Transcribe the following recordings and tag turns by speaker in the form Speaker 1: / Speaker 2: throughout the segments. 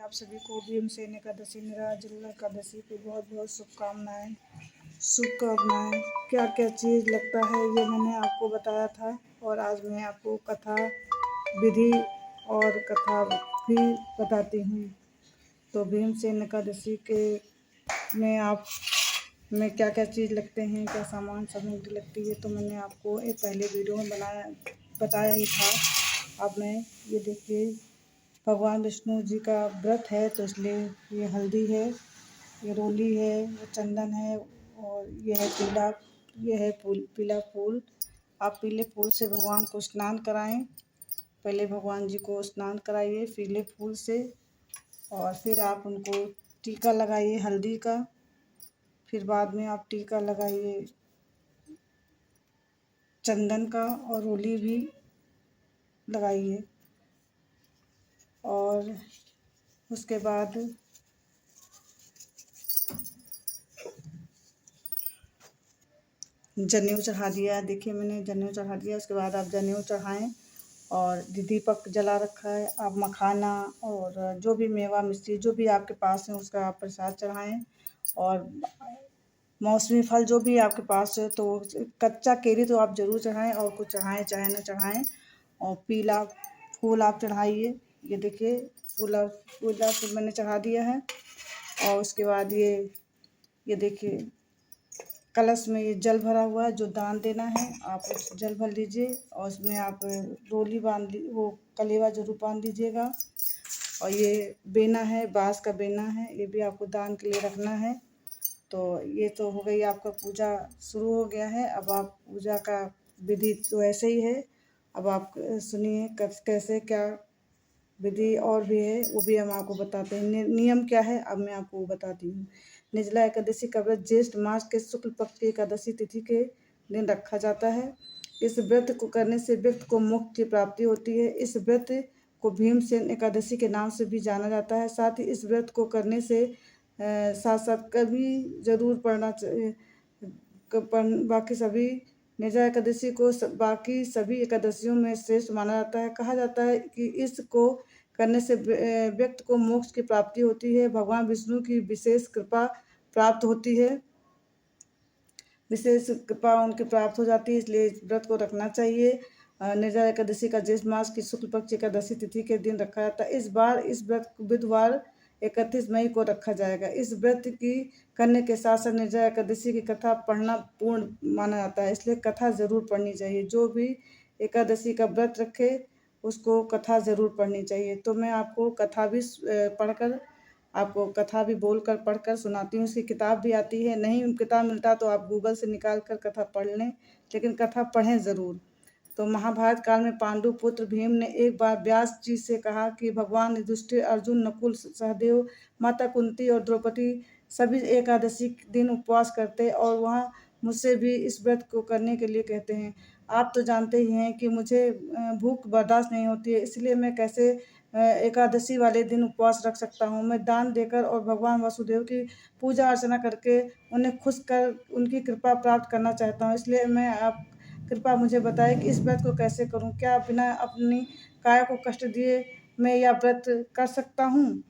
Speaker 1: आप सभी को भीमसेन एकादशी निर्जला एकादशी की बहुत बहुत शुभकामनाएं। क्या क्या चीज़ लगता है ये मैंने आपको बताया था, और आज मैं आपको कथा विधि और कथा भी बताती हूँ। तो भीमसेन एकादशी के में आप में क्या क्या चीज़ लगते हैं, क्या सामान सामग्री लगती है, तो मैंने आपको एक पहले वीडियो में बताया ही था। अब मैं ये देखिए, भगवान विष्णु जी का व्रत है तो इसलिए ये हल्दी है, ये रोली है, ये चंदन है, और ये है पीला फूल। आप पीले फूल से भगवान को स्नान कराएं। पहले भगवान जी को स्नान कराइए पीले फूल से, और फिर आप उनको टीका लगाइए हल्दी का। फिर बाद में आप टीका लगाइए चंदन का, और रोली भी लगाइए। और उसके बाद जनेऊ चढ़ा दिया। देखिए मैंने जनेऊ चढ़ा दिया। उसके बाद आप जनेऊ चढ़ाएं, और दीपक जला रखा है। आप मखाना और जो भी मेवा मिश्री जो भी आपके पास है उसका आप प्रसाद चढ़ाएं। और मौसमी फल जो भी आपके पास है, तो कच्चा केरी तो आप ज़रूर चढ़ाएं, और कुछ चढ़ाएं चाहे न चढ़ाएं। और पीला फूल आप चढ़ाइए। ये देखिए पीला फूल मैंने चढ़ा दिया है। और उसके बाद ये देखिए कलश में ये जल भरा हुआ है, जो दान देना है आप उस जल भर लीजिए, और उसमें आप रोली वो कलेवा जरूर बांध दीजिएगा। और ये बेना है, बांस का बेना है, ये भी आपको दान के लिए रखना है। तो ये तो हो गई आपका पूजा शुरू हो गया है। अब आप पूजा का विधि तो ऐसे ही है। अब आप सुनिए कैसे क्या विधि और भी है, वो भी हम आपको बताते हैं। नियम क्या है अब मैं आपको बताती हूँ। निर्जला एकादशी का व्रत ज्येष्ठ मास के शुक्ल पक्ष की एकादशी तिथि के दिन रखा जाता है। इस व्रत को करने से व्यक्ति को मोक्ष की प्राप्ति होती है। इस व्रत को भीमसेन एकादशी के नाम से भी जाना जाता है। साथ ही इस व्रत को करने से साथ साथ कभी जरूर पढ़ना चाहिए। बाकी सभी निर्जला एकादशी को बाकी सभी एकादशियों में श्रेष्ठ माना जाता है। कहा जाता है कि इसको करने से व्यक्ति को मोक्ष की प्राप्ति होती है, भगवान विष्णु की विशेष कृपा प्राप्त होती है, विशेष कृपा उनकी प्राप्त हो जाती है। इसलिए इस व्रत को रखना चाहिए। निर्जला एकादशी का ज्येष्ठ मास की शुक्ल पक्ष एकादशी तिथि के दिन रखा जाता है। इस बार इस व्रत बुधवार 31 मई को रखा जाएगा। इस व्रत की करने के साथ साथ निर्जला एकादशी की कथा पढ़ना पूर्ण माना जाता है, इसलिए कथा जरूर पढ़नी चाहिए। जो भी एकादशी का व्रत रखे उसको कथा जरूर पढ़नी चाहिए। तो मैं आपको कथा भी पढ़कर आपको कथा भी बोलकर पढ़कर सुनाती हूँ। उसकी किताब भी आती है, नहीं किताब मिलता तो आप गूगल से निकाल कर कथा पढ़ लें, लेकिन कथा पढ़ें ज़रूर। तो महाभारत काल में पांडु पुत्र भीम ने एक बार व्यास जी से कहा कि भगवान युधिष्ठिर, अर्जुन, नकुल, सहदेव, माता कुंती और द्रौपदी सभी एकादशी दिन उपवास करते, और वहाँ मुझसे भी इस व्रत को करने के लिए कहते हैं। आप तो जानते ही हैं कि मुझे भूख बर्दाश्त नहीं होती है, इसलिए मैं कैसे एकादशी वाले दिन उपवास रख सकता हूँ। मैं दान देकर और भगवान वासुदेव की पूजा अर्चना करके उन्हें खुश कर उनकी कृपा प्राप्त करना चाहता हूँ। इसलिए मैं आप कृपा मुझे बताए कि इस व्रत को कैसे करूँ। क्या बिना अपनी काया को कष्ट दिए मैं यह व्रत कर सकता हूँ?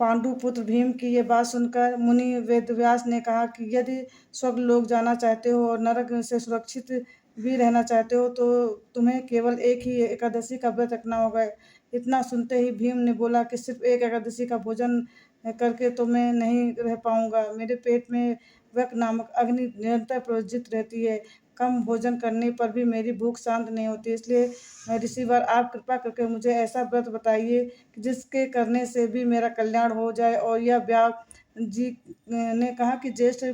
Speaker 1: पांडु पुत्र भीम की ये बात सुनकर मुनि वेदव्यास ने कहा कि यदि स्वर्ग लोक जाना चाहते हो और नरक से सुरक्षित भी रहना चाहते हो, तो तुम्हें केवल एक ही एकादशी का व्रत रखना होगा। इतना सुनते ही भीम ने बोला कि सिर्फ एक एकादशी का भोजन करके तो मैं नहीं रह पाऊंगा। मेरे पेट में वक नामक अग्नि निरंतर प्रज्वलित रहती है। कम भोजन करने पर भी मेरी भूख शांत नहीं होती। इसलिए ऋषिवर आप कृपा करके मुझे ऐसा व्रत बताइए जिसके करने से भी मेरा कल्याण हो जाए। और यह व्यास जी ने कहा कि ज्येष्ठ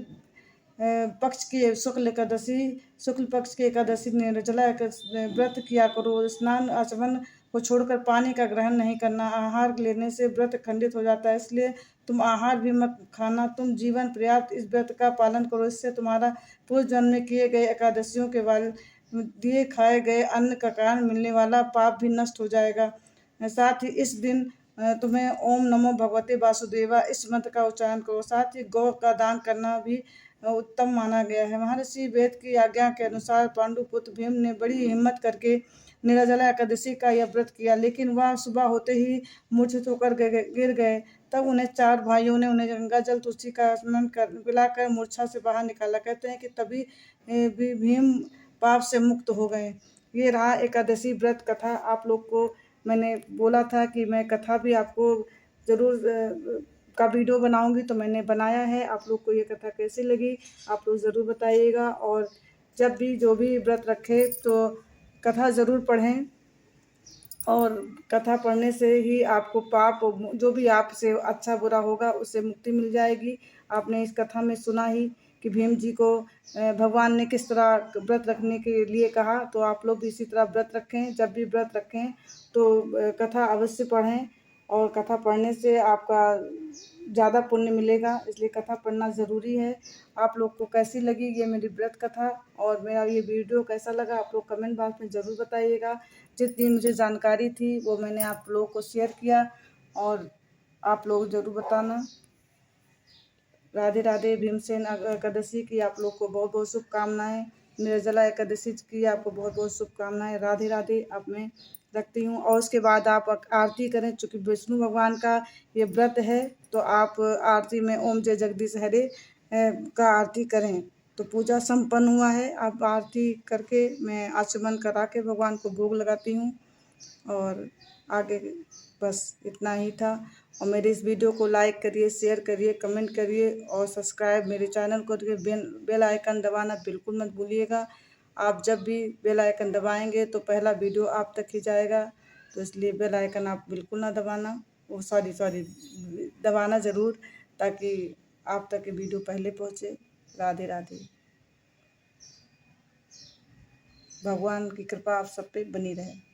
Speaker 1: पक्ष की शुक्ल पक्ष की एकादशी निर्जला व्रत किया करो। स्नान आचमन को छोड़कर पानी का ग्रहण नहीं करना। आहार लेने से व्रत खंडित हो जाता है, इसलिए तुम आहार भी मत खाना। तुम जीवन पर्याप्त इस व्रत का पालन करो, इससे तुम्हारा पूर्व जन्म में किए गए एकादशियों के बाद दिए खाए गए अन्न का कारण मिलने वाला पाप भी नष्ट हो जाएगा। साथ ही इस दिन तुम्हें ओम नमो भगवते वासुदेवा इस मंत्र का उच्चारण करो। साथ ही गौ का दान करना भी उत्तम माना गया है। महर्षि वेद की आज्ञा के अनुसार पांडुपुत्र भीम ने बड़ी हिम्मत करके निर्जला एकादशी का यह व्रत किया, लेकिन वह सुबह होते ही मूर्छित होकर गिर गए। तब उन्हें 4 भाइयों ने उन्हें गंगा जल तुलसी का स्मरण पिलाकर मूर्छा से बाहर निकाला। कहते हैं कि तभी भी भीम पाप से मुक्त हो गए। ये रहा एकादशी व्रत कथा। आप लोग को मैंने बोला था कि मैं कथा भी आपको ज़रूर का वीडियो बनाऊंगी, तो मैंने बनाया है। आप लोग को ये कथा कैसी लगी आप लोग ज़रूर बताइएगा। और जब भी जो भी व्रत रखें तो कथा ज़रूर पढ़ें, और कथा पढ़ने से ही आपको पाप जो भी आपसे अच्छा बुरा होगा उससे मुक्ति मिल जाएगी। आपने इस कथा में सुना ही कि भीम जी को भगवान ने किस तरह व्रत रखने के लिए कहा, तो आप लोग भी इसी तरह व्रत रखें। जब भी व्रत रखें तो कथा अवश्य पढ़ें, और कथा पढ़ने से आपका ज़्यादा पुण्य मिलेगा, इसलिए कथा पढ़ना ज़रूरी है। आप लोग को कैसी लगी ये मेरी व्रत कथा और मेरा ये वीडियो कैसा लगा, आप लोग कमेंट बॉक्स में ज़रूर बताइएगा। जितनी मुझे जानकारी थी वो मैंने आप लोगों को शेयर किया, और आप लोग ज़रूर बताना। राधे राधे। भीमसेन एकादशी की आप लोग को बहुत बहुत शुभकामनाएं। निर्जला एकादशी की आपको बहुत बहुत शुभकामनाएं। राधे राधे। अब मैं रखती हूँ, और उसके बाद आप आरती करें। चूँकि विष्णु भगवान का ये व्रत है, तो आप आरती में ओम जय जगदीश हरे का आरती करें। तो पूजा संपन्न हुआ है। आप आरती करके मैं आचमन करा के भगवान को भोग लगाती हूँ, और आगे बस इतना ही था। और मेरे इस वीडियो को लाइक करिए, शेयर करिए, कमेंट करिए, और सब्सक्राइब मेरे चैनल को करिए। बेल आइकन दबाना बिल्कुल मत भूलिएगा। आप जब भी बेल आइकन दबाएंगे तो पहला वीडियो आप तक ही जाएगा, तो इसलिए बेल आइकन आप बिल्कुल ना दबाना, वो सॉरी दबाना ज़रूर, ताकि आप तक ये वीडियो पहले पहुँचे। राधे राधे। भगवान की कृपा आप सब पे बनी रहे।